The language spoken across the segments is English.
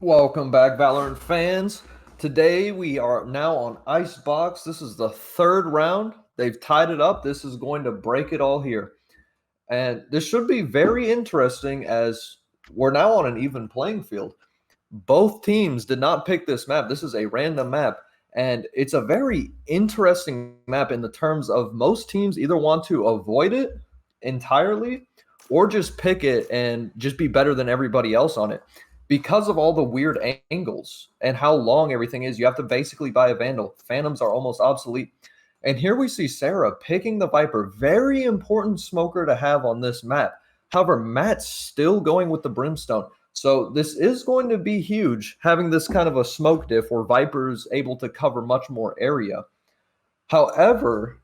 Welcome back, Valorant fans. Today we are now on Icebox. This is the third round. They've tied it up. This is going to break it all here. And this should be very interesting as we're now on an even playing field. Both teams did not pick this map. This is a random map. And it's a very interesting map in the terms of most teams either want to avoid it entirely or just pick it and just be better than everybody else on it. Because of all the weird angles and how long everything is, you have to basically buy a Vandal. Phantoms are almost obsolete. And here we see Sarah picking the Viper. Very important smoker to have on this map. However, Matt's still going with the Brimstone. So this is going to be huge, having this kind of a smoke diff where Viper's able to cover much more area. However,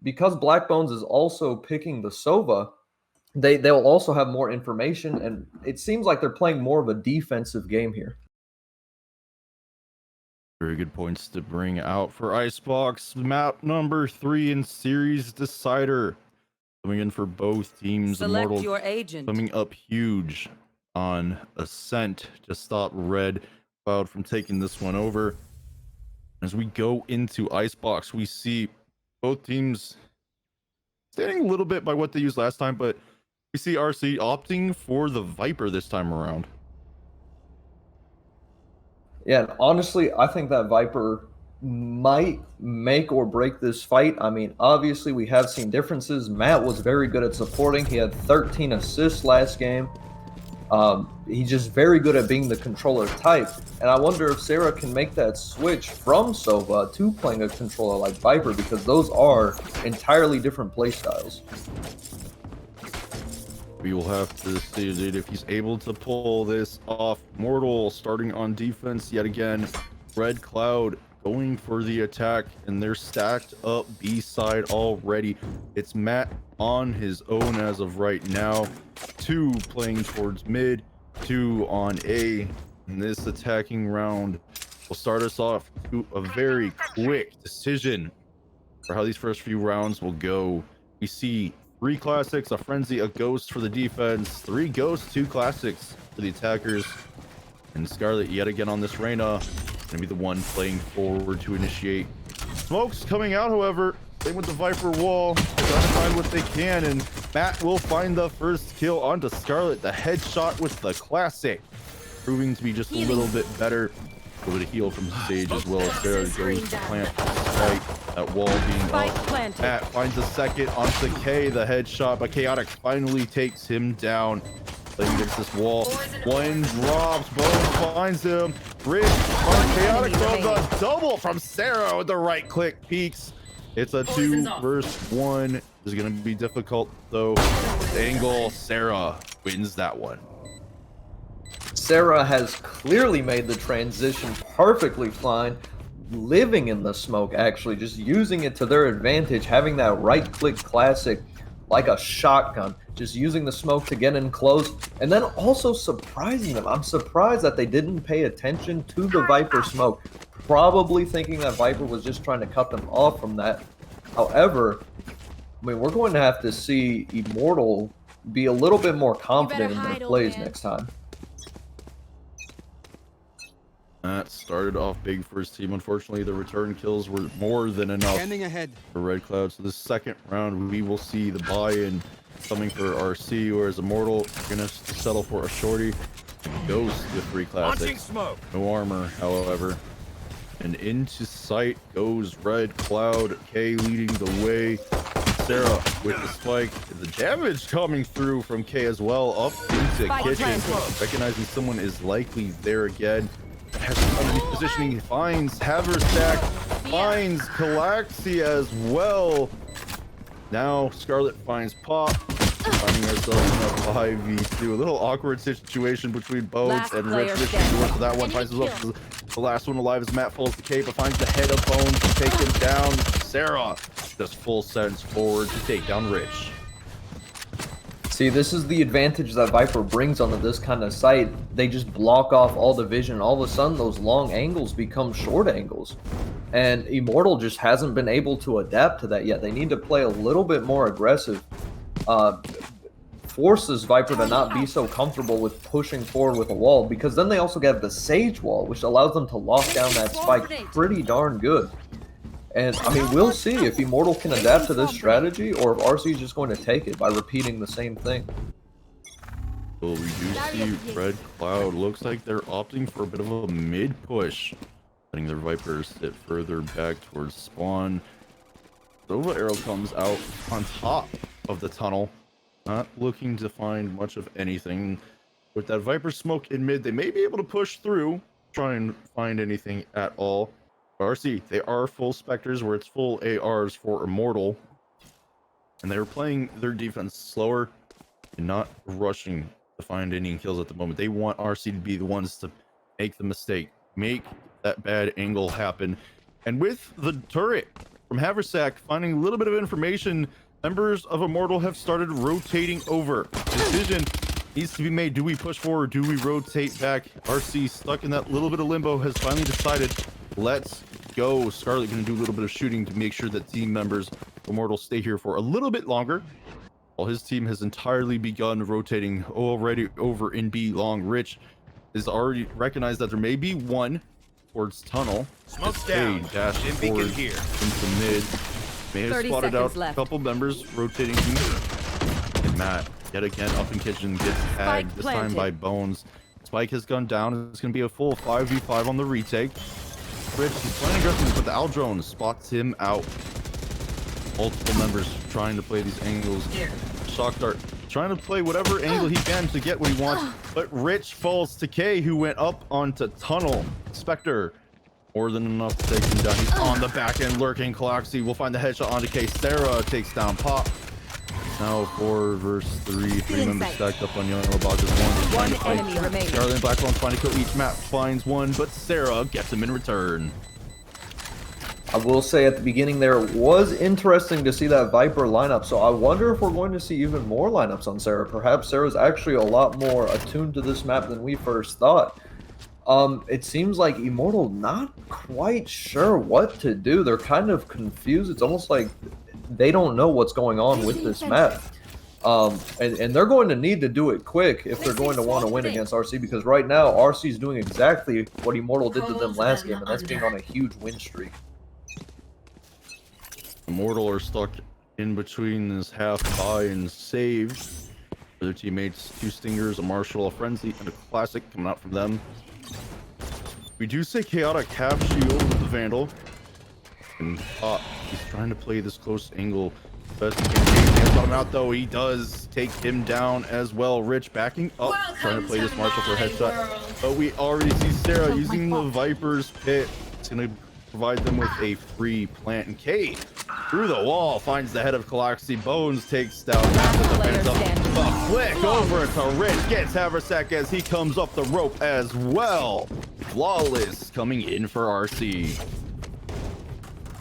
because Black Bones is also picking the Sova, they'll also have more information, and it seems like they're playing more of a defensive game here. Very good points to bring out for Icebox. Map number 3 in Series Decider. Coming in for both teams. Select Immortal your agent. coming up huge on Ascent to stop Red Cloud from taking this one over. As we go into Icebox, we see both teams standing a little bit by what they used last time, but we see RC opting for the Viper this time around. Yeah, and honestly, I think that Viper might make or break this fight. I mean, obviously, we have seen differences. Matt was very good at supporting. He had 13 assists last game. He's just very good at being the controller type. And I wonder if Sarah can make that switch from Sova to playing a controller like Viper, because those are entirely different playstyles. We will have to see if he's able to pull this off. Immortal starting on defense yet again. Red Cloud going for the attack, and they're stacked up B side already. It's Matt on his own as of right now. 2 playing towards mid, 2 on A. And this attacking round will start us off to a very quick decision for how these first few rounds will go. We see 3 classics, a frenzy, a ghost for the defense, 3 ghosts, 2 classics for the attackers. And Scarlet yet again on this Reyna, gonna be the one playing forward to initiate. Smoke's coming out, however. Same with the Viper wall. Trying to find what they can, and Matt will find the first kill onto Scarlet. The headshot with the classic, proving to be just a little bit better. A little bit of heal from Sage as well. Sarah goes to plant despite that wall being up. Matt finds a second onto K, the headshot, but Chaotic finally takes him down. Playing against this wall. One drops, Bones finds him. Rich on Chaotic from the double from Sarah with the right click peaks. It's a 2 versus 1. This is going to be difficult though. Angle, Sarah wins that one. Sarah has clearly made the transition perfectly fine, living in the smoke, actually, just using it to their advantage, having that right-click classic like a shotgun, just using the smoke to get in close, and then also surprising them. I'm surprised that they didn't pay attention to the Viper smoke, probably thinking that Viper was just trying to cut them off from that. However, I mean, we're going to have to see Immortal be a little bit more confident in their plays next time. That started off big for his team. Unfortunately, the return kills were more than enough for Red Cloud. So the second round, we will see the buy-in coming for RC, whereas Immortal gonna settle for a shorty. Ghost with 3 classics. No armor, however. And into sight goes Red Cloud. K leading the way. Sarah with the spike. The damage coming through from K as well. Up into kitchen. Recognizing someone is likely there again. Has positioning, finds Haversack, finds Calaxi as well. Now Scarlet finds Pop, finding ourselves in a 5v2. A little awkward situation between Bones and Rich. Rich goes for that one, finds himself the last one alive as Matt falls the cape, but finds the head of Bones to take him down. Sarah just full sends forward to take down Rich. See, this is the advantage that Viper brings onto this kind of site. They just block off all the vision. All of a sudden, those long angles become short angles. And Immortal just hasn't been able to adapt to that yet. They need to play a little bit more aggressive. forces Viper to not be so comfortable with pushing forward with a wall, because then they also get the Sage wall, which allows them to lock down that spike pretty darn good. And I mean, we'll see if Immortal can adapt to this strategy or if RC is just going to take it by repeating the same thing. Well, we do see Red Cloud. Looks like they're opting for a bit of a mid push, letting their Vipers sit further back towards spawn. Nova Arrow comes out on top of the tunnel, not looking to find much of anything. With that Viper smoke in mid, they may be able to push through, try and find anything at all. RC, they are full Spectres, where it's full ARs for Immortal, and they're playing their defense slower and not rushing to find any kills at the moment. They want RC to be the ones to make the mistake, make that bad angle happen. And with the turret from Haversack finding a little bit of information, members of Immortal have started rotating over. Decision needs to be made. Do we push forward? Do we rotate back? RC, stuck in that little bit of limbo, has finally decided, let's go. Scarlet going to do a little bit of shooting to make sure that team members of Immortal stay here for a little bit longer, while his team has entirely begun rotating already over in B long. Rich has already recognized that there may be one towards tunnel. Smoke's down. Dash forward here into mid. May have spotted out a couple members rotating. And Matt, yet again, up in kitchen, gets tagged, this time by Bones. Spike has gone down. It's going to be a full 5v5 on the retake. Rich is playing aggressive, but the Owl Drone spots him out. Multiple members trying to play these angles. Shock Dart trying to play whatever angle he can to get what he wants, but Rich falls to K, who went up onto tunnel. Spectre, more than enough to take him down. He's on the back end lurking. Cloxy will find the headshot onto K. Sarah takes down Pop. Now 4 versus 3. 3 members stacked up on yellow boxes. One enemy remaining. Scarlet and Black Bones find a kill each. Matt finds one, but Sarah gets him in return. I will say at the beginning there, it was interesting to see that Viper lineup, so I wonder if we're going to see even more lineups on Sarah. Perhaps Sarah's actually a lot more attuned to this map than we first thought. It seems like Immortal not quite sure what to do. They're kind of confused. It's almost like they don't know what's going on with this map. And they're going to need to do it quick if they're going to want to win against RC, because right now RC is doing exactly what Immortal did to them last game, and that's being on a huge win streak. Immortal are stuck in between this half buy and save. Their teammates, 2 Stingers, a Marshall, a Frenzy, and a Classic coming out from them. We do say Chaotic half shield with the Vandal. And he's trying to play this close angle best he can. Can't got him out though. He does take him down as well. Rich backing up, trying to play this Marshall for a headshot. But we already see Sarah using the Viper's Pit. It's going to provide them with a free plant. And K through the wall finds the head of Caloxy. Bones takes down a flick over to Rich, gets Haversack as he comes up the rope as well. Flawless coming in for RC.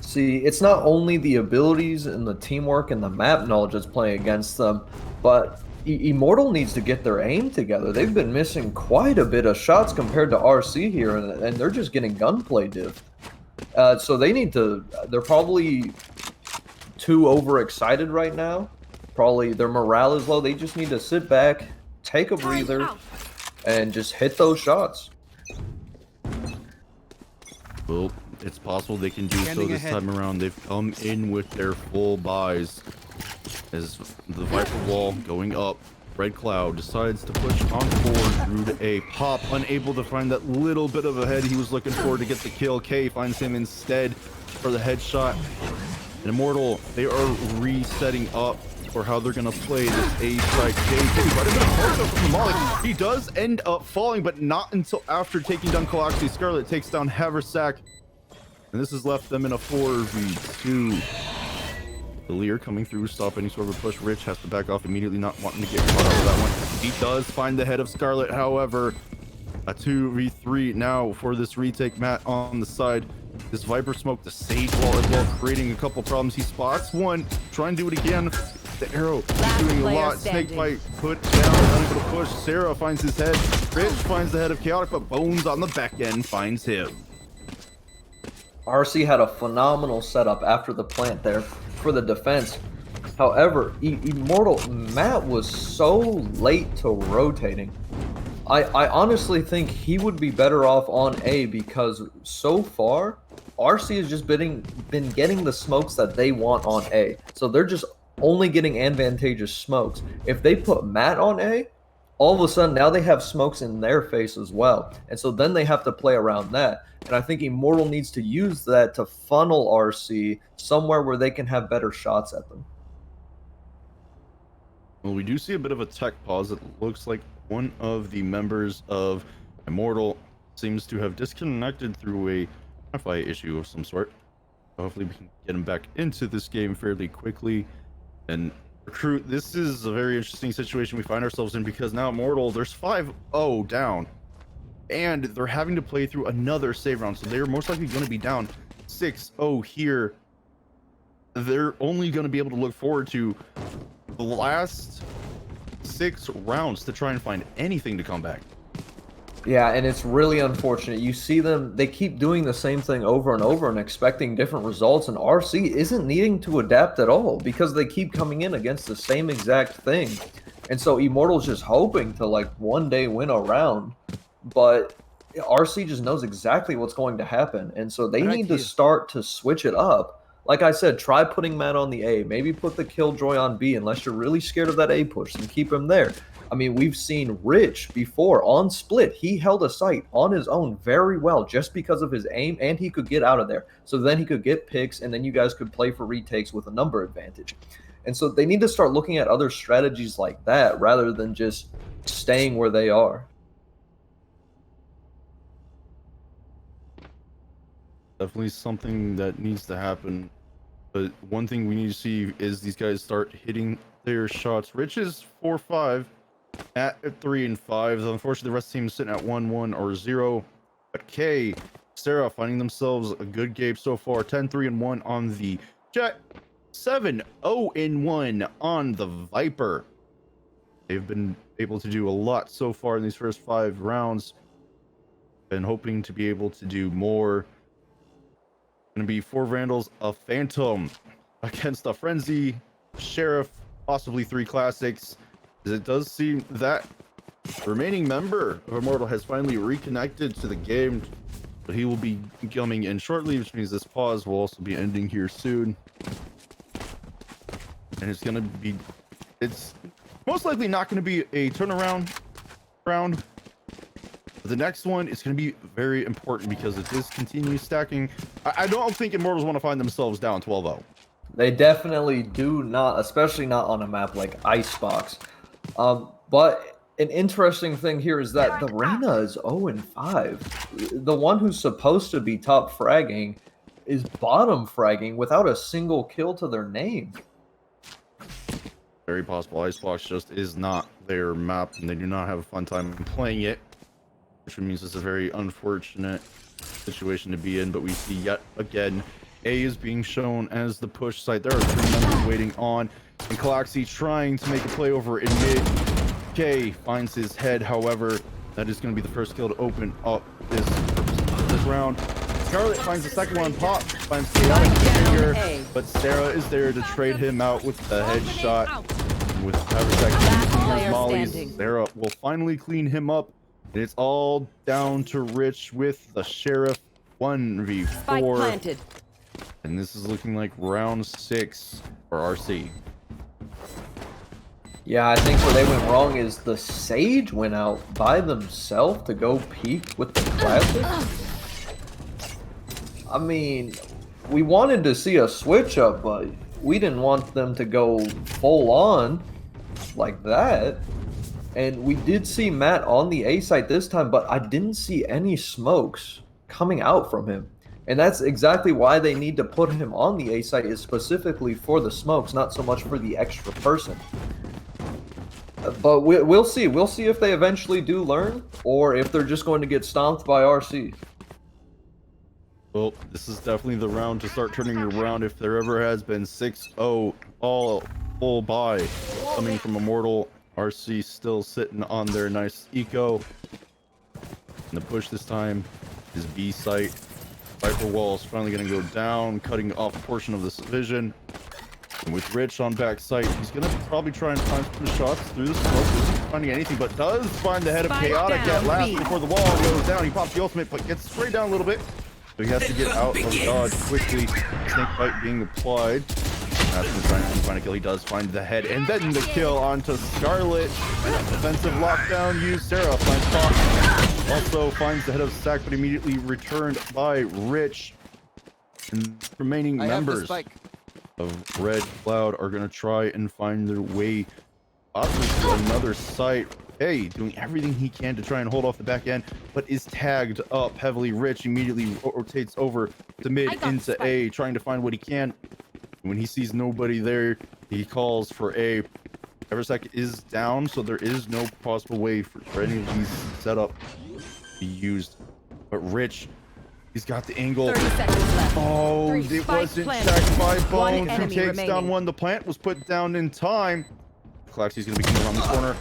See, it's not only the abilities and the teamwork and the map knowledge that's playing against them, but Immortal needs to get their aim together. They've been missing quite a bit of shots compared to RC here, and they're just getting gunplay diff. So they need to, they're probably too overexcited right now. Probably their morale is low. They just need to sit back, take a breather, and just hit those shots. Well, it's possible they can do so this time around. They've come in with their full buys. As the Viper wall going up, Red Cloud decides to push on forward through to A. Pop, unable to find that little bit of a head he was looking for to get the kill. K finds him instead for the headshot. And Immortal, they are resetting up for how they're going to play this A strike. He does end up falling, but not until after taking down Caloxy. Scarlet takes down Haversack, and this has left them in a 4v2. The Lear coming through, stop any sort of a push. Rich has to back off immediately, not wanting to get caught out of that one. He does find the head of Scarlet, however. A 2v3 now for this retake. Matt on the side. This Viper smoke, the Sage wall as well, creating a couple problems. He spots one, try and do it again. The arrow doing a lot. Snake bite put down, unable to push. Sarah finds his head. Rich finds the head of Chaotic, but Bones on the back end finds him. RC had a phenomenal setup after the plant there for the defense. However, Immortal Matt was so late to rotating. I honestly think he would be better off on A because so far RC has just been getting the smokes that they want on A. So they're just only getting advantageous smokes. If they put Matt on A, all of a sudden now they have smokes in their face as well. And so then they have to play around that. And I think Immortal needs to use that to funnel RC somewhere where they can have better shots at them. Well, we do see a bit of a tech pause. It looks like one of the members of Immortal seems to have disconnected through a Wi-Fi issue of some sort. Hopefully we can get him back into this game fairly quickly. And Recruit, this is a very interesting situation we find ourselves in because now Immortal, there's 5-0 down. And they're having to play through another save round. So they're most likely going to be down 6-0 here. They're only going to be able to look forward to the last 6 rounds to try and find anything to come back. Yeah, and it's really unfortunate. You see them, they keep doing the same thing over and over and expecting different results, and RC isn't needing to adapt at all because they keep coming in against the same exact thing. And so Immortal's just hoping to like one day win a round, but RC just knows exactly what's going to happen. And so they need to start to switch it up. Like I said, try putting Matt on the A. Maybe put the Killjoy on B unless you're really scared of that A push and keep him there. I mean, we've seen Rich before on Split. He held a site on his own very well just because of his aim, and he could get out of there. So then he could get picks, and then you guys could play for retakes with a number advantage. And so they need to start looking at other strategies like that rather than just staying where they are. Definitely something that needs to happen. But one thing we need to see is these guys start hitting their shots. Rich is 4-5 at 3 and 5. Unfortunately, the rest of the team is sitting at 1-1 or 0. But K, Sarah finding themselves a good game so far. 10-3 and 1 on the Jet. 7-0 and 1 on the Viper. They've been able to do a lot so far in these first 5 rounds. Been hoping to be able to do more. Gonna be 4 Vandals, a Phantom against a Frenzy, Sheriff, possibly 3 Classics. As it does seem that the remaining member of Immortal has finally reconnected to the game, but he will be coming in shortly, which means this pause will also be ending here soon. And it's most likely not going to be a turnaround round. The next one is going to be very important because if this continues stacking, I don't think Immortals want to find themselves down 12-0. They definitely do not, especially not on a map like Icebox. But an interesting thing here is that the Reyna is 0-5. The one who's supposed to be top fragging is bottom fragging without a single kill to their name. Very possible. Icebox just is not their map, and they do not have a fun time playing it, which means it's a very unfortunate situation to be in. But we see yet again, A is being shown as the push site. There are 3 members waiting on, and Calaxy trying to make a play over in mid. K finds his head, however, that is going to be the first kill to open up this round. Scarlet finds the second one, Pop finds Chaotic finger, but Sarah is there to trade him out with the headshot. With Haversack mollies, Sarah will finally clean him up. And it's all down to Rich with the Sheriff 1v4. And this is looking like round 6 for RC. Yeah, I think where they went wrong is the Sage went out by themselves to go peek with the Classic. I mean, we wanted to see a switch up, but we didn't want them to go full on like that. And we did see Matt on the A site this time, but I didn't see any smokes coming out from him. And that's exactly why they need to put him on the A site, is specifically for the smokes, not so much for the extra person. But we'll see. We'll see if they eventually do learn, or if they're just going to get stomped by RC. Well, this is definitely the round to start turning around if there ever has been. 6-0, all full buy coming from Immortal. RC still sitting on their nice eco. And the push this time is B site. Viper wall is finally going to go down, cutting off a portion of this vision. And with Rich on backside, he's gonna probably try and find some shots through the smoke. Isn't finding anything, but does find the head of Chaotic at last before the wall goes down. He pops the ultimate, but gets sprayed down a little bit. So he has to get out of dodge quickly. Snake bite being applied. That's him trying to find a kill. He does find the head, and then the kill onto Scarlet. Defensive lockdown used. Sarah finds Pop. Also finds the head of Sack, but immediately returned by Rich. And remaining members of Red Cloud are going to try and find their way possibly to another site. Hey, doing everything he can to try and hold off the back end, but is tagged up heavily. Rich immediately rotates over to mid into A, trying to find what he can. When he sees nobody there, he calls for A. Eversec is down, so there is no possible way for any of these setup to be used. But Rich, he's got the angle. 30 seconds left. Oh, it wasn't checked by Bones, who takes down one. The plant was put down in time. Calaxi's going to be coming around this corner.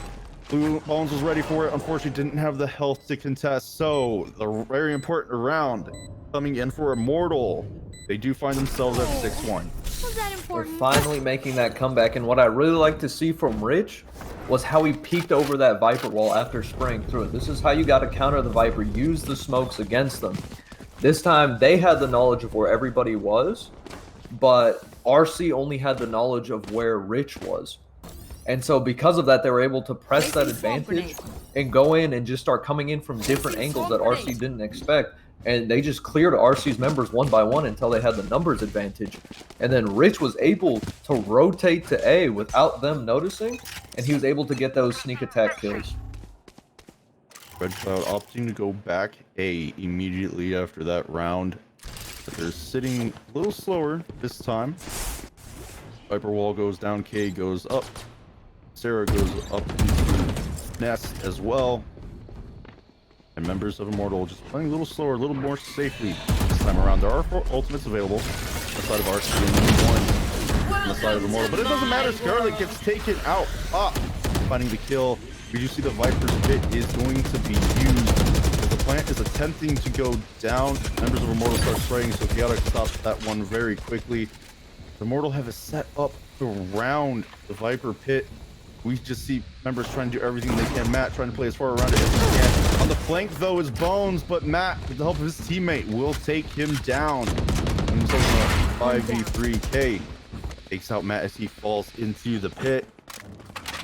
Blue Bones was ready for it. Unfortunately, didn't have the health to contest. So, the very important round coming in for Immortal. They do find themselves at 6-1. Was that important? They're finally making that comeback, and what I really like to see from Rich was how he peeked over that Viper wall after spraying through it. This is how you got to counter the Viper. Use the smokes against them. This time, they had the knowledge of where everybody was, but RC only had the knowledge of where Rich was. And so because of that, they were able to press that advantage and go in and just start coming in from different angles that RC didn't expect. And they just cleared RC's members one by one until they had the numbers advantage. And then Rich was able to rotate to A without them noticing, and he was able to get those sneak attack kills. Red Cloud opting to go back A immediately after that round. But they're sitting a little slower this time. Viper wall goes down, K goes up. Sarah goes up into Nest as well. And members of Immortal just playing a little slower, a little more safely this time around. There are 4 ultimates available on the side of RC and 1 on the side of Immortal. But it doesn't matter. Scarlet gets taken out. Finding the kill. We do see the Viper's pit is going to be used. The plant is attempting to go down. Members of Immortal start spraying, so Chaotic stops that one very quickly. The Immortal have a set up around the Viper pit. We just see members trying to do everything they can. Matt trying to play as far around it as he can. On the flank, though, is Bones, but Matt, with the help of his teammate, will take him down. And he's also a 5v3K. Takes out Matt as he falls into the pit.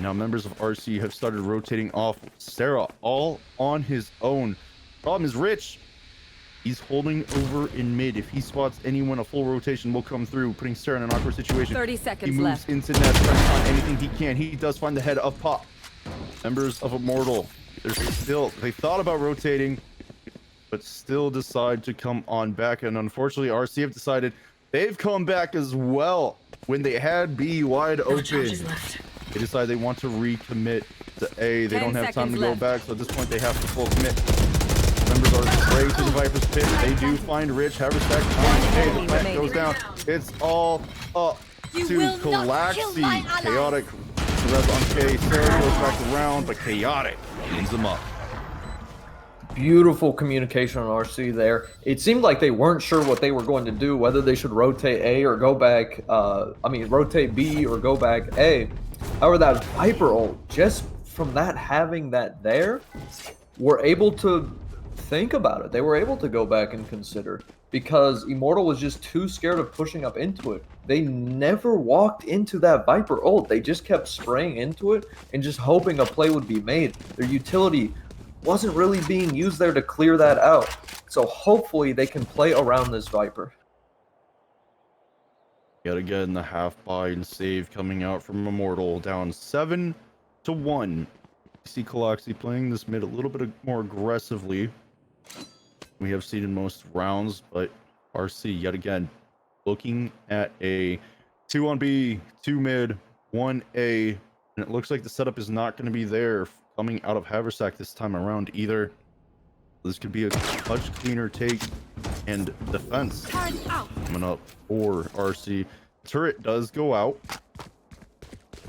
Now, members of RC have started rotating off Sarah all on his own. Problem is, Rich, he's holding over in mid. If he spots anyone, a full rotation will come through, putting Sarah in an awkward situation. 30 seconds he moves left. into net, trying to find anything he can. He does find the head of Pop. Members of Immortal, they thought about rotating, but still decide to come on back. And unfortunately, RC have decided they've come back as well when they had B wide open. They decide they want to recommit to A. They don't have time to go back, so at this point they have to full commit. Members are sprayed to the Viper's pit. They do find Rich. Haversack finds A. The plant goes down. It's all up to Calaxi. Chaotic res on K. Sarah goes back around, but Chaotic cleans them up. Beautiful communication on RC there. It seemed like they weren't sure what they were going to do, whether they should rotate A or go back, rotate B or go back A. However, that Viper ult, just from that having that there, were able to think about it. They were able to go back and consider, because Immortal was just too scared of pushing up into it. They never walked into that Viper ult. They just kept spraying into it and just hoping a play would be made. Their utility wasn't really being used there to clear that out. So hopefully they can play around this Viper. Yet again, the half buy and save coming out from Immortal, down 7-1. You see Calaxi playing this mid a little bit more aggressively. We have seen in most rounds, but RC yet again looking at a 2 on B, 2 mid, 1 A, and it looks like the setup is not going to be there coming out of Haversack this time around either. This could be a much cleaner take and defense coming up for RC. Turret does go out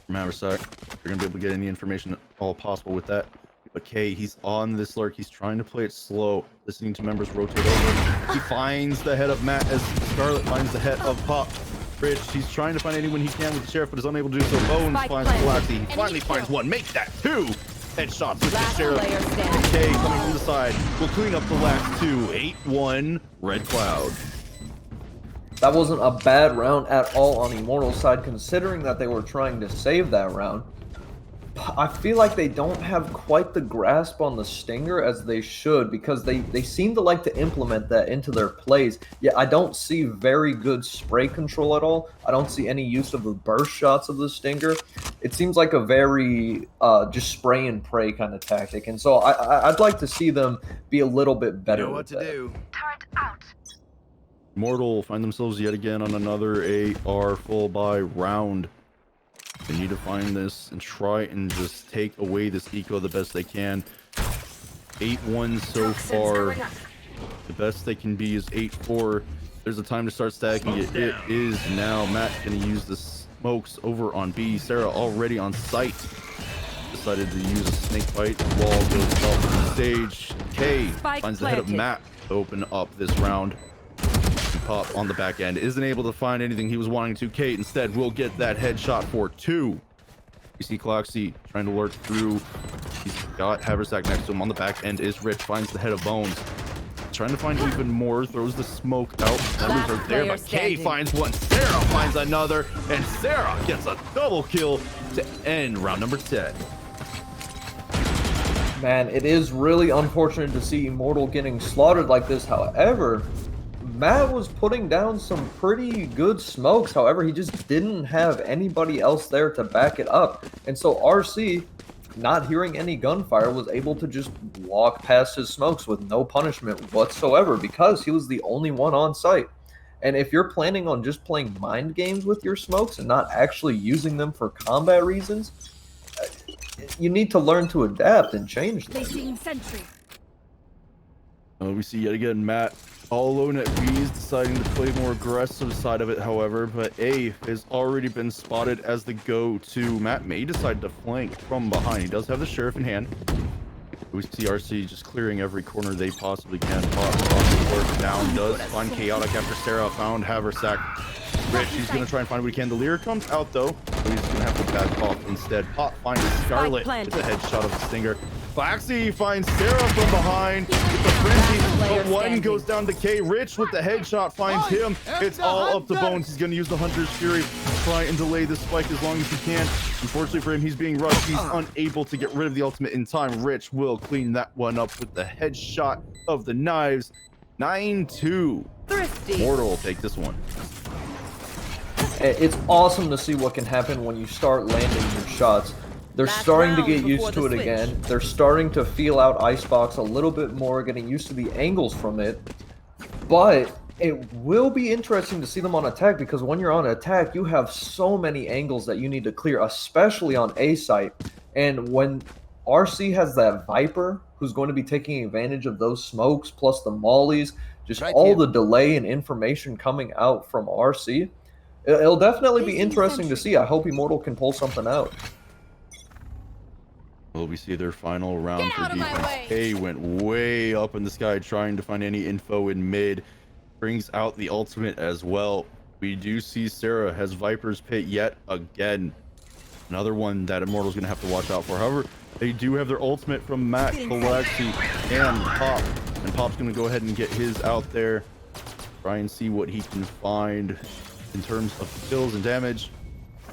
from Haversack. You're going to be able to get any information at all possible with that. But K, he's on this lurk. He's trying to play it slow, listening to members rotate over. He finds the head of Matt as Scarlet finds the head of Pop. Rich, he's trying to find anyone he can with the sheriff, but is unable to do so. Bones finds Galaxy. He finally finds one, makes that two. Headshots with the sheriff. Okay, coming from the side. We'll clean up the last two. 8-1, Red Cloud. That wasn't a bad round at all on Immortal's side, considering that they were trying to save that round. I feel like they don't have quite the grasp on the Stinger as they should, because they seem to like to implement that into their plays. Yeah, I don't see very good spray control at all. I don't see any use of the burst shots of the Stinger. It seems like a very just spray and pray kind of tactic, and so I'd like to see them be a little bit better. You know what to do. Turret out. Immortal find themselves yet again on another AR full buy round. They need to find this and try and just take away this eco the best they can. 8-1 so far. The best they can be is 8-4. There's a time to start stacking it. It is now. Matt gonna use the smokes over on B. Sarah already on site. Decided to use a snake bite. Wall goes up on the stage. K finds the head of Matt to open up this round. Pop on the back end isn't able to find anything he was wanting to. Kate instead will get that headshot for 2. You see Cloxy trying to lurk through. He's got Haversack next to him. On the back end is Rich, finds the head of Bones, trying to find even more, throws the smoke out. Numbers are there, but Kay finds one. Sarah finds another, and Sarah gets a double kill to end round number 10. Man, it is really unfortunate to see Immortal getting slaughtered like this. However, Matt was putting down some pretty good smokes. However, he just didn't have anybody else there to back it up. And so RC, not hearing any gunfire, was able to just walk past his smokes with no punishment whatsoever because he was the only one on site. And if you're planning on just playing mind games with your smokes and not actually using them for combat reasons, you need to learn to adapt and change them. We see yet again Matt all alone at B's, deciding to play more aggressive side of it, however, but A has already been spotted as the go-to. Matt may decide to flank from behind. He does have the sheriff in hand. We see RC just clearing every corner they possibly can. Pop down, does find Chaotic after Sarah found Haversack. Rich, he's going to try and find what he can. The Lear comes out, though, so he's going to have to back off instead. Pop finds Scarlet with the headshot of the Stinger. Foxy finds Sarah from behind with the frenzy, but one goes down to K. Rich with the headshot finds him. It's all up to Bones. He's going to use the Hunter's Fury to try and delay this spike as long as he can. Unfortunately for him, he's being rushed. He's unable to get rid of the ultimate in time. Rich will clean that one up with the headshot of the knives. 9-2. Immortal will take this one. It's awesome to see what can happen when you start landing your shots. They're starting to get used to it again. They're starting to feel out Icebox a little bit more, getting used to the angles from it. But it will be interesting to see them on attack, because when you're on attack, you have so many angles that you need to clear, especially on A site. And when RC has that Viper, who's going to be taking advantage of those smokes, plus the mollies, just all the delay and information coming out from RC, it'll definitely be interesting to see. I hope Immortal can pull something out. Well, we see their final round for defense. A went way up in the sky trying to find any info in mid. Brings out the ultimate as well. We do see Sarah has Viper's Pit yet again. Another one that Immortal's going to have to watch out for. However, they do have their ultimate from Matt, Galaxy, and Pop. And Pop's going to go ahead and get his out there. Try and see what he can find in terms of kills and damage.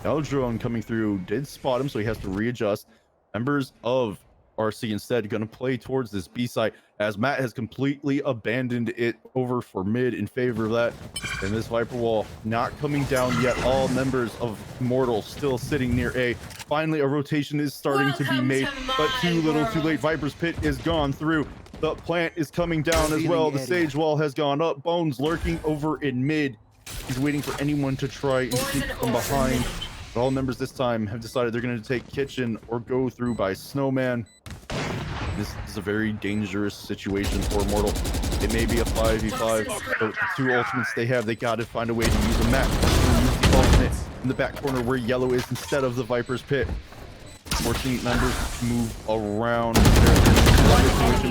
Drone coming through did spot him, so he has to readjust. Members of RC instead going to play towards this B site, as Matt has completely abandoned it over for mid in favor of that. And this Viper wall not coming down yet. All members of Immortal still sitting near A. Finally, a rotation is starting to be made, but too little too late. Viper's Pit is gone through. The plant is coming down as well. The stage wall has gone up. Bones lurking over in mid. He's waiting for anyone to try and sneak from behind. But all members this time have decided they're going to take Kitchen or go through by Snowman. This is a very dangerous situation for Immortal. It may be a 5v5, but the two ultimates they have, they got to find a way to use a map. Use the ultimate in the back corner where yellow is instead of the Viper's Pit. forcing members to move around.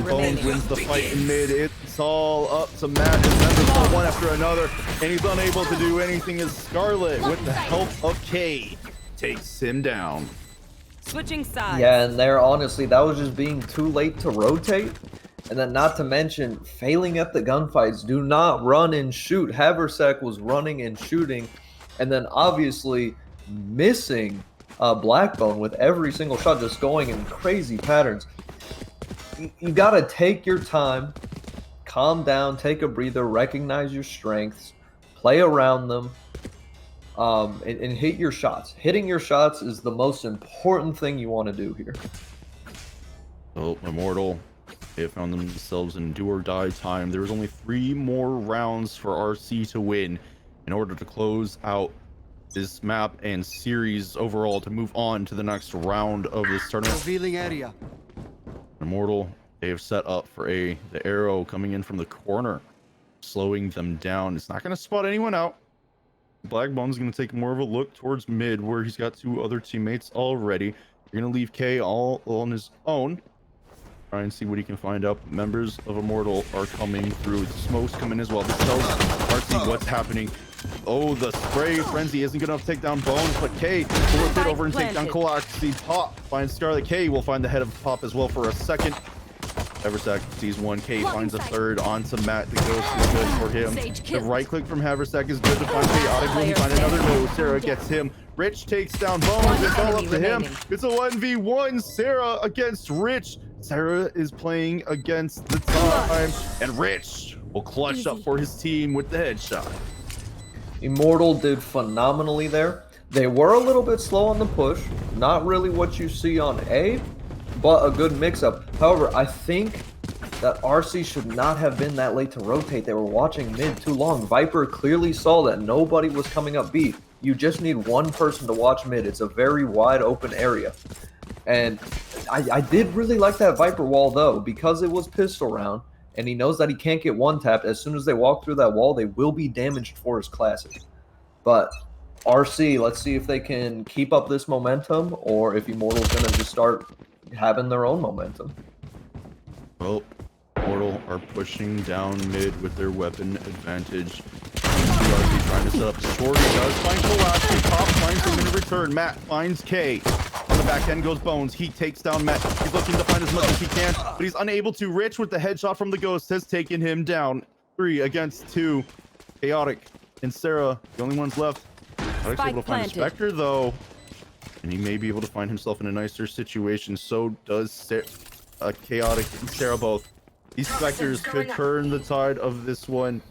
Bones wins the fight in mid. It's all up to Matt. His members fall one after another, and he's unable to do anything as Scarlet, with the help of K, takes him down. Switching sides. Yeah, and there, honestly, that was just being too late to rotate. And then not to mention, failing at the gunfights. Do not run and shoot. Haversack was running and shooting, and then obviously missing Blackbone with every single shot, just going in crazy patterns. You got to take your time, calm down, take a breather, recognize your strengths, play around them, and hit your shots. Hitting your shots is the most important thing you want to do here. Oh, Immortal, they have found themselves in do or die time. There was only 3 more rounds for RC to win in order to close out this map and series overall to move on to the next round of this tournament. Revealing area. Immortal, they have set up for the arrow coming in from the corner, slowing them down. It's not going to spot anyone out. Blackbone's going to take more of a look towards mid, where he's got 2 other teammates already. You're going to leave K all on his own. Try and see what he can find out. Members of Immortal are coming through. The smoke's coming as well. This tells RC what's happening. Oh, the spray frenzy isn't good enough to take down Bones, but K will flip it over and take down Colaxi. Pop finds Scarlet. K will find the head of Pop as well for a second. Haversack sees 1. K finds a third onto Matt. The ghost is good for him. The right click from Haversack is good to find Chaotic. Will he find another? No, Sarah gets him. Rich takes down Bones. It's all up to him. It's a 1v1. Sarah against Rich. Sarah is playing against the time, and Rich will clutch up for his team with the headshot. Immortal did phenomenally there. They were a little bit slow on the push. Not really what you see on A, but a good mix-up. However, I think that RC should not have been that late to rotate. They were watching mid too long. Viper clearly saw that nobody was coming up B. You just need one person to watch mid. It's a very wide open area. And I did really like that Viper wall, though, because it was pistol round, and he knows that he can't get one-tapped. As soon as they walk through that wall, they will be damaged for his classes. But RC, let's see if they can keep up this momentum, or if Immortal's going to just start having their own momentum. Well, Immortal are pushing down mid with their weapon advantage. RC trying to set up short. He does find Colaxi. Pop finds him in return. Matt finds K. On the back end goes Bones. He takes down Matt. He's looking to find as much as he can, but he's unable to. Rich with the headshot from the ghost has taken him down. 3 against 2. Chaotic and Sarah, the only ones left. Chaotic's able to find a Spectre, though, and he may be able to find himself in a nicer situation. So does Chaotic and Sarah both. These Spectres could turn the tide of this one.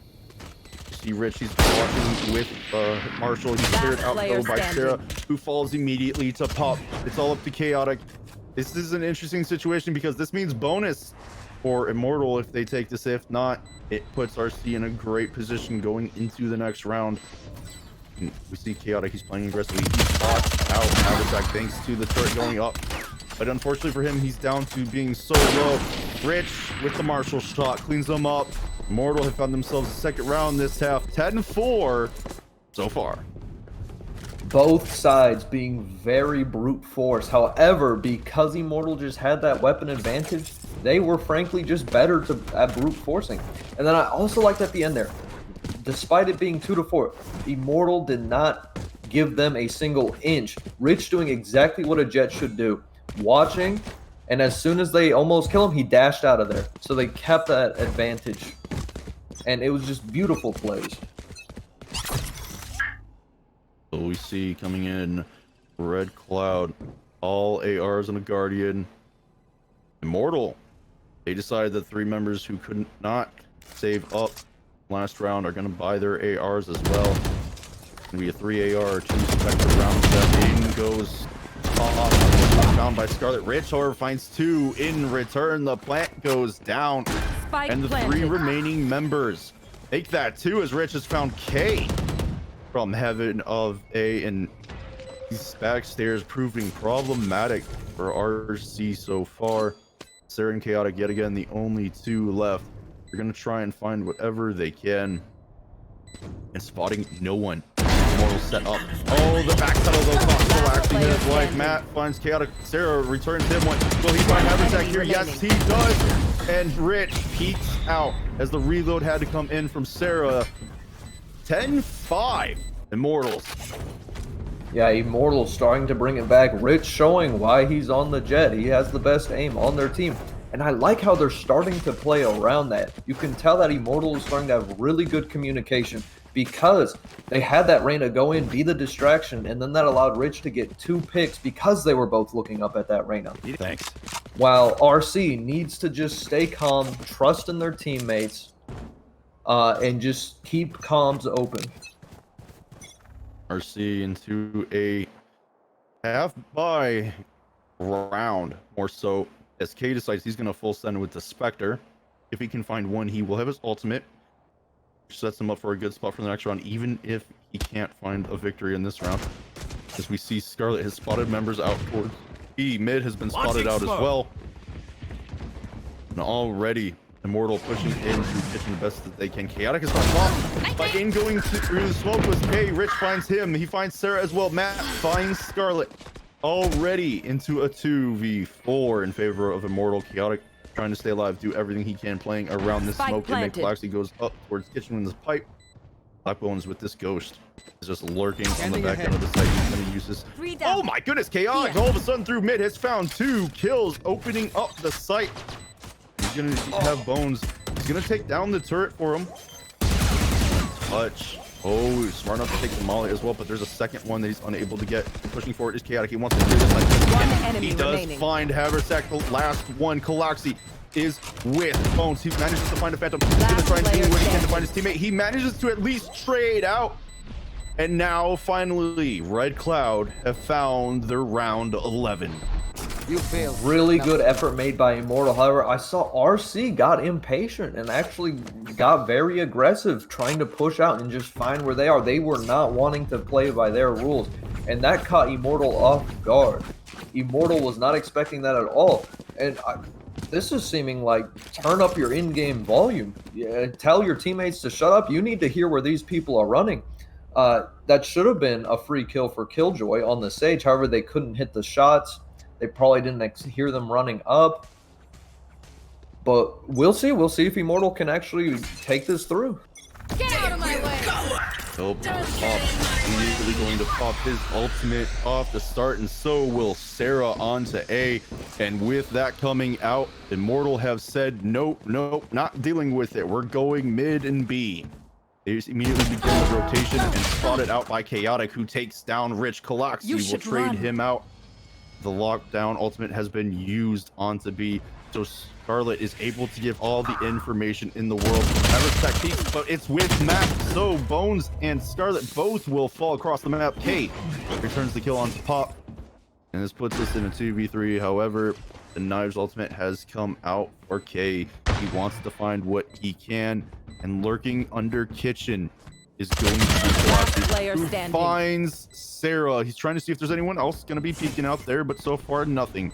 You see Rich, he's walking with Marshall. He's cleared out though by Sarah, who falls immediately to Pop. It's all up to Chaotic. This is an interesting situation because this means bonus for Immortal if they take this. If not, it puts RC in a great position going into the next round. And we see Chaotic, he's playing aggressively. He spots out Haversack thanks to the turret going up. But unfortunately for him, he's down to being so low. Rich with the Marshall shot cleans them up. Immortal have found themselves a second round this half. 10-4 so far. Both sides being very brute force. However, because Immortal just had that weapon advantage, they were frankly just better at brute forcing. And then I also liked at the end there, despite it being 2-4, Immortal did not give them a single inch. Rich doing exactly what a Jet should do. Watching, and as soon as they almost kill him, he dashed out of there. So they kept that advantage. And it was just beautiful plays. So we see coming in Red Cloud, all ARs and a Guardian. Immortal, they decided that 3 members who could not save up last round are going to buy their ARs as well. It's going to be a 3 AR or 2 Spectre round set. In goes found by Scarlet. Rich, however, finds 2 in return. The plant goes down. Spike and the planted. 3 remaining members take that too, as Rich has found K from heaven of A, and these backstairs proving problematic for RC so far. Sarah and Chaotic yet again the only 2 left. They're gonna try and find whatever they can, and spotting no one. Immortal set up. Oh, the back pedal though costs Galaxy his life. Matt finds Chaotic. Sarah returns him one. Will he find Haversack here? Yes, he does. And Rich peeks out as the reload had to come in from Sarah. 10-5 Immortals. Yeah, Immortal starting to bring it back. Rich showing why he's on the jet. He has the best aim on their team. And I like how they're starting to play around that. You can tell that Immortal is starting to have really good communication because they had that Reyna go in, be the distraction, and then that allowed Rich to get 2 picks because they were both looking up at that Reyna. Thanks. While RC needs to just stay calm, trust in their teammates, and just keep comms open. RC into a half-buy round, more so. As K decides he's going to full send with the Spectre. If he can find one, he will have his ultimate, which sets him up for a good spot for the next round, even if he can't find a victory in this round. As we see Scarlet has spotted members out towards B. Mid has been spotted out as well. And already Immortal pushing into Kitchen the best that they can. Chaotic is on top, but in going through the smoke was K. Rich finds him. He finds Sarah as well. Matt finds Scarlet. Already into a 2v4 in favor of Immortal. Chaotic trying to stay alive, do everything he can, playing around this smoke. And Galaxy goes up towards Kitchen in this pipe. Blackbones with this ghost is just lurking on the back end of the site. He's going to use this. Oh my goodness, Chaotic all of a sudden through mid has found 2 kills, opening up the site. He's going to have Bones. He's going to take down the turret for him. Touch. Oh, smart enough to take the molly as well, but there's a second one that he's unable to get. Pushing forward is Chaotic. He wants to do this like he does find Haversack, the last one. Galaxy is with Bones. He manages to find a Phantom. He's going to try and see where he can to find his teammate. He manages to at least trade out. And now, finally, Red Cloud have found their round 11. You failed. Really good effort made by Immortal. However, I saw RC got impatient and actually got very aggressive, trying to push out and just find where they are. They were not wanting to play by their rules, and that caught Immortal off guard. Immortal was not expecting that at all. And this is seeming like turn up your in-game volume. Yeah, tell your teammates to shut up. You need to hear where these people are running. That should have been a free kill for Killjoy on the Sage. However, they couldn't hit the shots. They probably didn't hear them running up. But we'll see. We'll see if Immortal can actually take this through. Get out of my way! Nope. Immediately going to pop his ultimate off the start, and so will Sarah onto A. And with that coming out, Immortal have said, nope, not dealing with it. We're going mid and B. They just immediately begin the rotation and spotted out by Chaotic, who takes down Rich. Galaxy will trade him out. The lockdown ultimate has been used onto B, so Scarlet is able to give all the information in the world. But it's with Matt, so Bones and Scarlet both will fall across the map. K returns the kill onto Pop, and this puts us in a 2v3. However, the Knives ultimate has come out for K. He wants to find what he can, and lurking under Kitchen is going to be Galaxy, who finds Sarah. He's trying to see if there's anyone else going to be peeking out there, but so far nothing.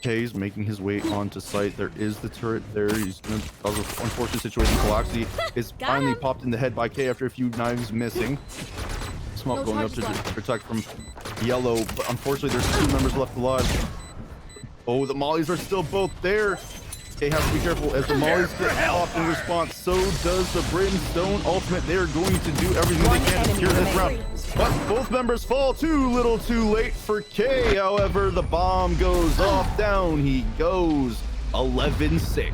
K's making his way onto site. There is the turret there. He's going to cause an unfortunate situation. Galaxy is finally popped in the head by K after a few knives missing. Smoke going up to protect from Yellow, but unfortunately there's 2 members left alive. Oh, the mollies are still both there. They have to be careful as the mollies get off in response. So does the Brimstone ultimate. They're going to do everything they can to secure this round. But both members fall too little too late for K. However, the bomb goes off. Down he goes. 11-6.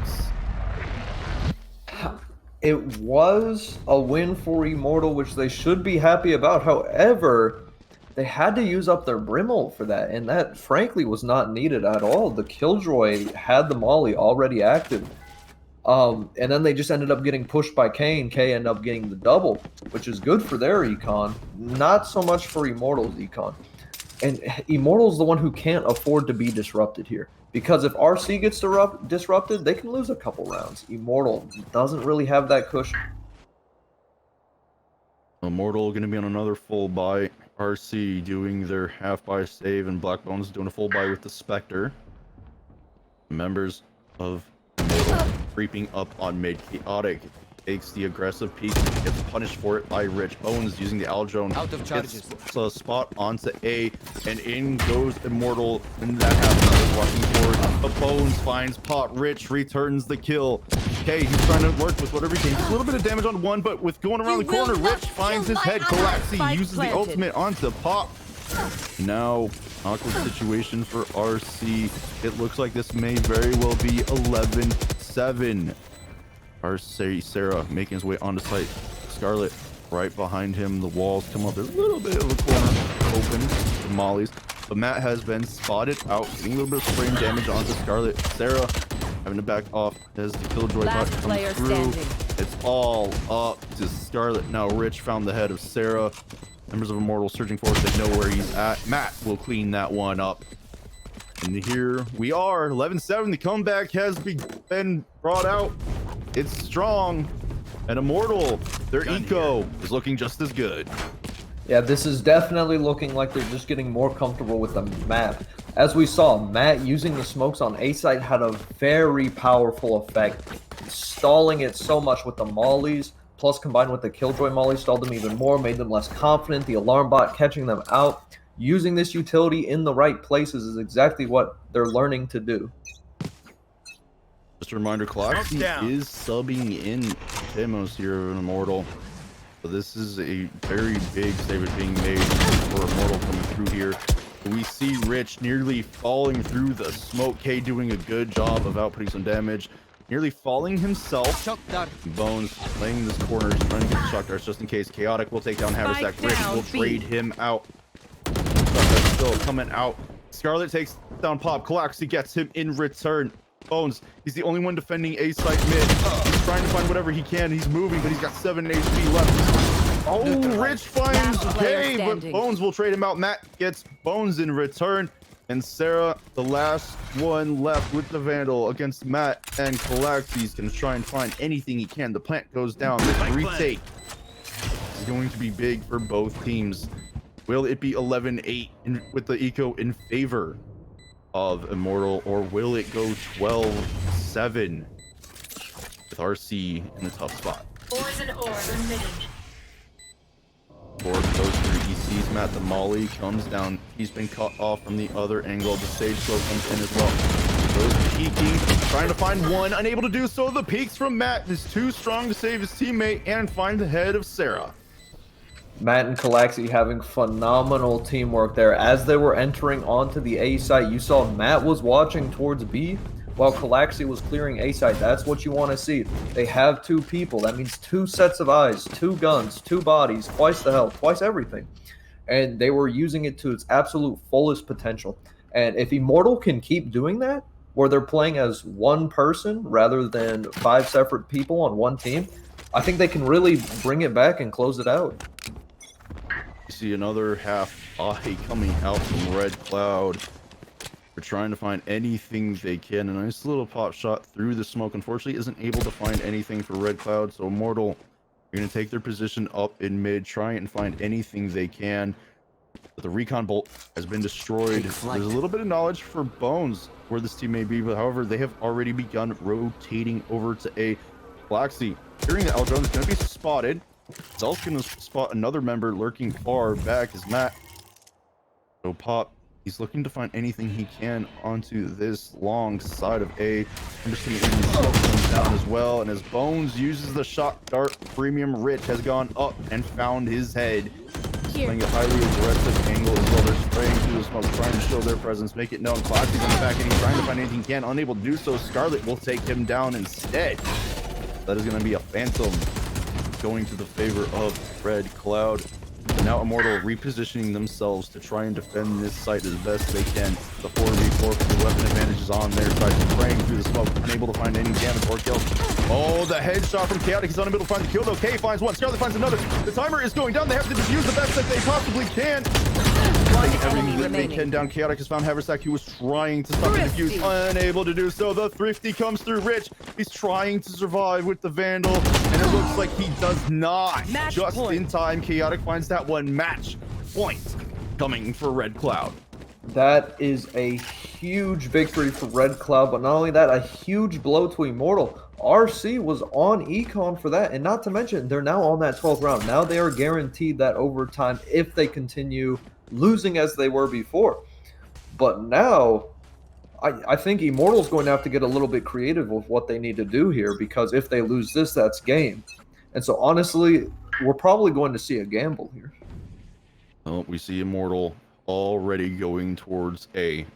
It was a win for Immortal, which they should be happy about. However, they had to use up their Brimble for that, and that frankly was not needed at all. The Killjoy had the Molly already active, and then they just ended up getting pushed by K, and K ended up getting the double, which is good for their econ, not so much for Immortal's econ. And Immortal's the one who can't afford to be disrupted here, because if RC gets disrupted, they can lose a couple rounds. Immortal doesn't really have that cushion. Immortal going to be on another full buy. RC doing their half buy save, and Blackbones doing a full buy with the Spectre. Members of Immortal creeping up on mid. Chaotic takes the aggressive peek and gets punished for it by Rich. Bones using the Aldrone Out of charges. gets a spot onto A, and in goes Immortal, and that happens. Walking forward, but Bones finds Pop. Rich returns the kill. Okay, he's trying to work with whatever he can. Just a little bit of damage on one, but with going around the corner, Rich finds his head. Galaxy uses the ultimate onto Pop. Now, awkward situation for RC. It looks like this may very well be 11-7. RC Sarah making his way onto site. Scarlet right behind him. The walls come up. There's a little bit of a corner open for Molly's, but Matt has been spotted out, getting a little bit of spraying damage onto Scarlet. Sarah having to back off as the Killjoy bot comes through. Standing. It's all up to Scarlet. Now Rich found the head of Sarah. Members of Immortal searching for it. They know where he's at. Matt will clean that one up. And here we are, 11-7. The comeback has been brought out. It's strong. And Immortal, their eco is looking just as good. Yeah, this is definitely looking like they're just getting more comfortable with the map. As we saw, Matt using the smokes on A site had a very powerful effect, stalling it so much with the mollies, plus combined with the Killjoy molly, stalled them even more, made them less confident. The alarm bot catching them out. Using this utility in the right places is exactly what they're learning to do. Just a reminder, Galaxy is subbing in demos here of an Immortal. So this is a very big save being made for Immortal coming through here. We see Rich nearly falling through the smoke. K doing a good job of outputting some damage. Nearly falling himself. Bones playing this corner, trying to get the shock darts just in case. Chaotic will take down Haversack. Rich will trade him out. Still coming out. Scarlet takes down Pop. Galaxy gets him in return. Bones, he's the only one defending A site mid. He's trying to find whatever he can. He's moving, but he's got 7 HP left. Oh, Rich finds K, but Bones will trade him out. Matt gets Bones in return. And Sarah, the last one left with the Vandal against Matt, and Galaxy's gonna try and find anything he can. The plant goes down. This retake is going to be big for both teams. Will it be 11-8 with the eco in favor of Immortal, or will it go 12-7 with RC in a tough spot? Poison orb emitted. Orb goes through. He sees Matt. The molly comes down. He's been cut off from the other angle. The sage slow comes in as well. Goes peeking, trying to find one, unable to do so. The peeks from Matt is too strong to save his teammate and find the head of Sarah. Matt and Galaxy having phenomenal teamwork there. As they were entering onto the A site, you saw Matt was watching towards B while Galaxy was clearing A site. That's what you want to see. They have 2 people. That means 2 sets of eyes, 2 guns, 2 bodies, twice the health, twice everything. And they were using it to its absolute fullest potential. And if Immortal can keep doing that, where they're playing as one person rather than 5 separate people on one team, I think they can really bring it back and close it out. You see another half eye coming out from Red Cloud. They're trying to find anything they can. A nice little pop shot through the smoke. Unfortunately, isn't able to find anything for Red Cloud. So Immortal are going to take their position up in mid, try and find anything they can. But the recon bolt has been destroyed. There's a little bit of knowledge for Bones where this team may be, but however, they have already begun rotating over to A. Galaxy, hearing the Aldrone is going to be spotted. Zel's going to spot another member lurking far back as Matt. So Pop, he's looking to find anything he can onto this long side of A. I'm just going to comes down as well. And as Bones uses the shot dart, Premium Rich has gone up and found his head. Playing a highly aggressive angle as well. They're spraying through the smoke, trying to show their presence, make it known. Galaxy's on the back and he's trying to find anything he can. Unable to do so, Scarlet will take him down instead. That is going to be a Phantom going to the favor of Red Cloud. And now Immortal repositioning themselves to try and defend this site as best they can. The 4v4 the weapon advantage is on their side, spraying through the smoke, unable to find any damage or kills. Oh, the headshot from Chaotic. He's unable to find the kill though. K finds one, Scarlet finds another. The timer is going down. They have to just use the best that they possibly can. Everything that they can down. Chaotic has found Haversack, who was trying to stop the defuse, unable to do so. The Thrifty comes through. Rich, he's trying to survive with the Vandal, and it looks like he does not. Match just point. in time, Chaotic finds that one. Match point coming for Red Cloud. That is a huge victory for Red Cloud, but not only that, a huge blow to Immortal. RC was on econ for that, and not to mention they're now on that 12th round. Now they are guaranteed that overtime if they continue losing as they were before. But now I think Immortal's going to have to get a little bit creative with what they need to do here, because if they lose this, that's game. And so honestly, we're probably going to see a gamble here. Well, we see Immortal already going towards A.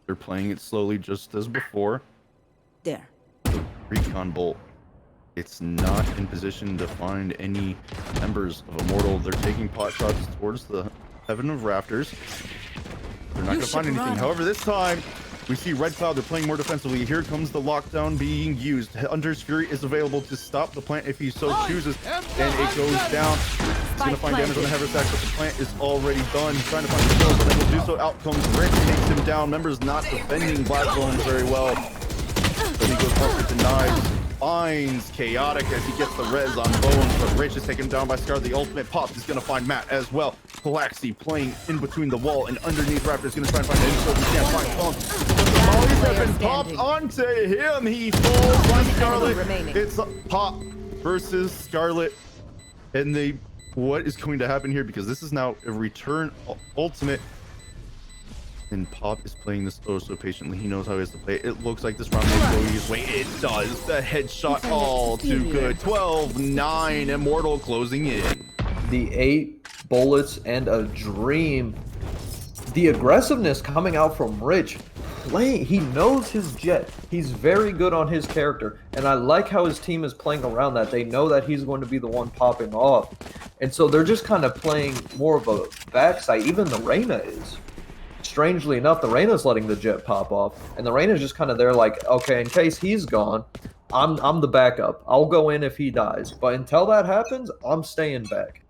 They're playing it slowly just as before. There. Recon bolt. It's not in position to find any members of Immortal. They're taking pot shots towards the heaven of rafters. They're not going to find anything. However, this time we see Red Cloud. They're playing more defensively. Here comes the lockdown being used. Hunter's Fury is available to stop the plant if he so chooses, and it goes down. He's going to find damage on the haversack, but the plant is already done. He's trying to find the kills, but able to do so. Out comes Rick, takes him down. Members not defending Black Bones very well. But he goes up with the knives, finds Chaotic as he gets the res on Bones, but Rich is taken down by Scar. The ultimate pop is going to find Matt as well. Galaxy playing in between the wall and underneath Raptor is going to try and find any sort. He can't find Bones. But the mollies have been popped onto him. He falls by Scarlet. It's a pop versus Scarlet. And what is going to happen here? Because this is now a return ultimate. And Pop is playing this oh so patiently. He knows how he has to play it. It looks like this round may go his way. It does. The headshot all too good. 12-9. Immortal closing in. The 8 bullets and a dream. The aggressiveness coming out from Rich. He knows his jet. He's very good on his character. And I like how his team is playing around that. They know that he's going to be the one popping off. And so they're just kind of playing more of a backside. Even the Reyna is. Strangely enough, the Reyna's letting the jet pop off, and the Reyna's just kind of there like, okay, in case he's gone, I'm the backup. I'll go in if he dies, but until that happens, I'm staying back.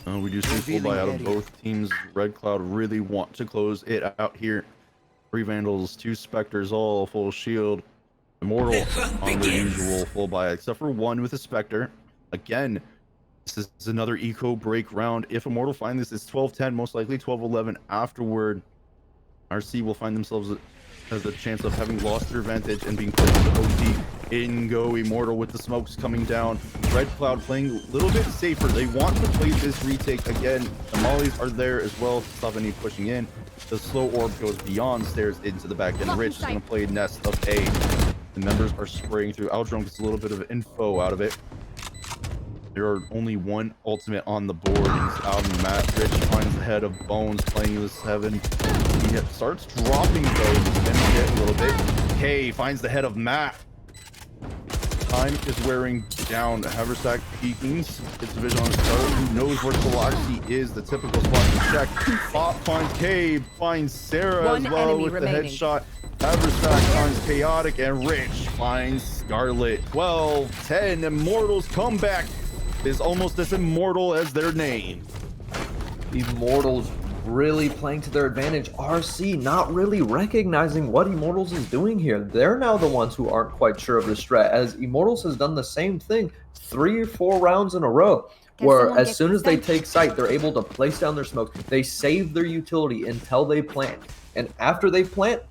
We do see full buy out of both teams. Red Cloud really want to close it out here. 3 Vandals, 2 Spectres, all full shield. Immortal on their usual full buy, except for 1 with a Spectre. Again, this is another eco break round. If Immortal find this, it's 12-10, most likely 12-11 afterward. RC will find themselves as a chance of having lost their advantage and being put into OT. In go Immortal with the smokes coming down. Red Cloud playing a little bit safer. They want to play this retake again. The mollies are there as well to stop any pushing in. The slow orb goes beyond stairs into the back end. Rich is going to play nest of A. The members are spraying through. Aldrum gets a little bit of info out of it. There are only 1 ultimate on the board. He's out of Matt. Rich finds the head of Bones playing the 7. He starts dropping those and hit a little bit. K finds the head of Matt. Time is wearing down. Haversack peeking. Gets a vision on his toe. Who knows where Galaxy is? The typical spot to check. Pop finds K. Finds Sarah as well with the headshot. Haversack finds Chaotic, and Rich finds Scarlet. 12-10. Immortals comeback is almost as immortal as their name. Immortals really playing to their advantage. RC not really recognizing what Immortals is doing here. They're now the ones who aren't quite sure of the strat, as Immortals has done the same thing 3 or 4 rounds in a row, where as soon as they take sight, they're able to place down their smoke. They save their utility until they plant, and after they plant,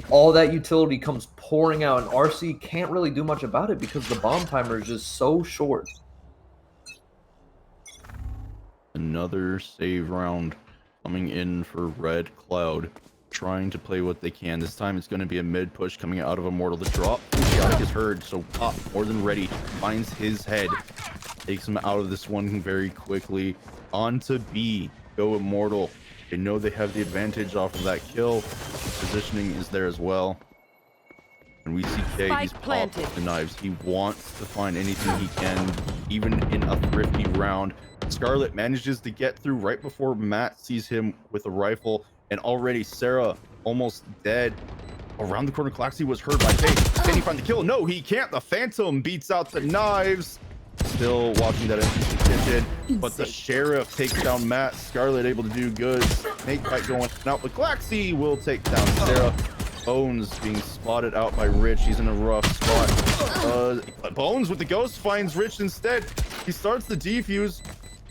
all that utility comes pouring out, and RC can't really do much about it because the bomb timer is just so short. Another save round coming in for Red Cloud, trying to play what they can. This time it's going to be a mid push coming out of Immortal. The drop Chaotic is heard, so Pop more than ready, finds his head, takes him out of this one very quickly. On to B, go Immortal. They know they have the advantage off of that kill. Positioning is there as well. And we see K, he's popped the knives. He wants to find anything he can, even in a thrifty round. Scarlet manages to get through right before Matt sees him with a rifle, and already Sarah almost dead. Around the corner, Claxy was heard by K. Can he find the kill? No, he can't. The Phantom beats out the knives. Still watching that entrance kitchen, but the Sheriff takes down Matt. Scarlet able to do good. Snake fight going out, but Claxy will take down Sarah. Bones being spotted out by Rich. He's in a rough spot. Bones with the ghost finds Rich instead. He starts the defuse,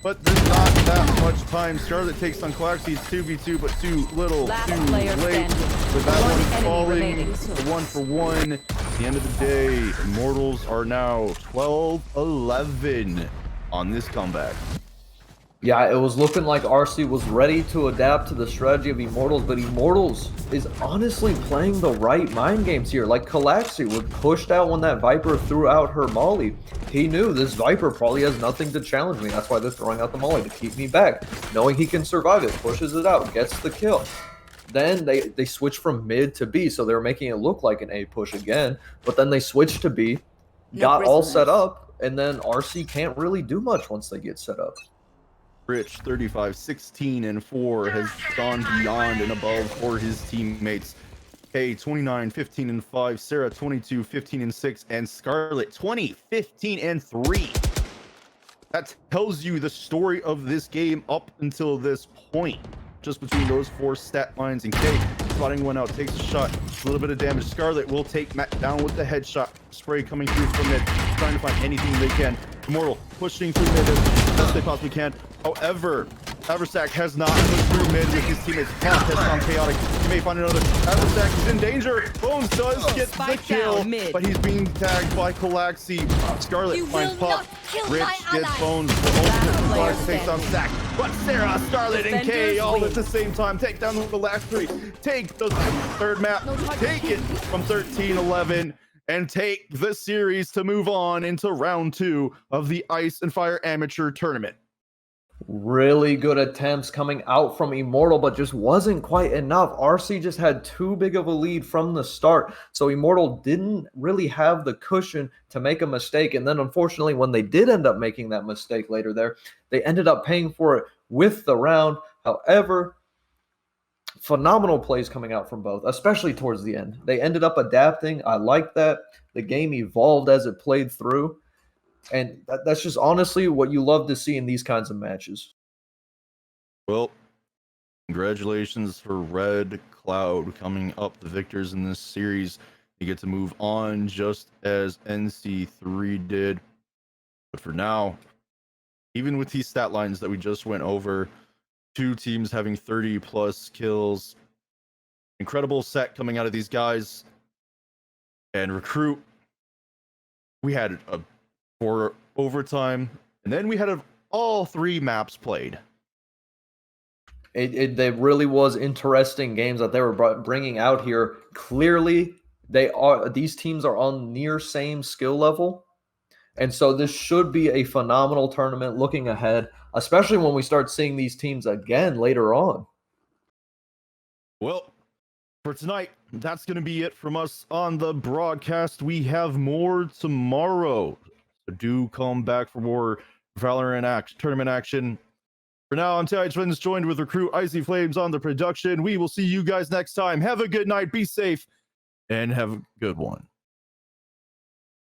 but there's not that much time. Scarlet takes on Claxy. It's 2v2, but too little, too late. With that one falling, the 1-for-1. the end of the day, Immortals are now 12-11 on this comeback. Yeah, it was looking like RC was ready to adapt to the strategy of Immortals, but Immortals is honestly playing the right mind games here. Like Calaxi was pushed out when that Viper threw out her Molly. He knew this Viper probably has nothing to challenge me. That's why they're throwing out the Molly, to keep me back. Knowing he can survive it, pushes it out, gets the kill. Then they switched from mid to B, so they were making it look like an A push again. But then they switched to B, got all set up, and then RC can't really do much once they get set up. Rich, 35, 16, and 4, has gone beyond and above for his teammates. Kay, 29, 15, and 5, Sarah, 22, 15, and 6, and Scarlet, 20, 15, and 3. That tells you the story of this game up until this point. Just between those 4 stat lines, and Kay spotting one out, takes a shot, a little bit of damage. Scarlet will take Matt down with the headshot. Spray coming through from mid, trying to find anything they can. Immortal pushing through mid as best they possibly can. However, Haversack has not pushed through mid with his teammates. Path has gone chaotic. He may find another. Haversack is in danger. Bones does get the kill, but he's being tagged by Calaxi. Scarlet finds Pop. Rich gets Bones. The ultimate takes on Sack. But Sarah, Scarlet, and Kay all at the same time take down the last 3. Take the third map. Take it from 13-11. And take the series to move on into round 2 of the Ice and Fire Amateur Tournament. Really good attempts coming out from Immortal, but just wasn't quite enough. RC just had too big of a lead from the start, so Immortal didn't really have the cushion to make a mistake. And then unfortunately, when they did end up making that mistake later there, they ended up paying for it with the round. However, phenomenal plays coming out from both, especially towards the end. They ended up adapting. I like that. The game evolved as it played through. And that's just honestly what you love to see in these kinds of matches. Well, congratulations for Red Cloud coming up the victors in this series. You get to move on just as NC3 did. But for now, even with these stat lines that we just went over, 2 teams having 30 plus kills, incredible set coming out of these guys. And Recruit, we had a 4 overtime, and then we had all 3 maps played. They really was interesting games that they were bringing out here. Clearly, these teams are on near same skill level, and so this should be a phenomenal tournament looking ahead, especially when we start seeing these teams again later on. Well, for tonight, that's going to be it from us on the broadcast. We have more tomorrow, so do come back for more Valorant tournament action. For now, I'm Ty Twins, joined with Recruit Icy Flames on the production. We will see you guys next time. Have a good night, be safe, and have a good one.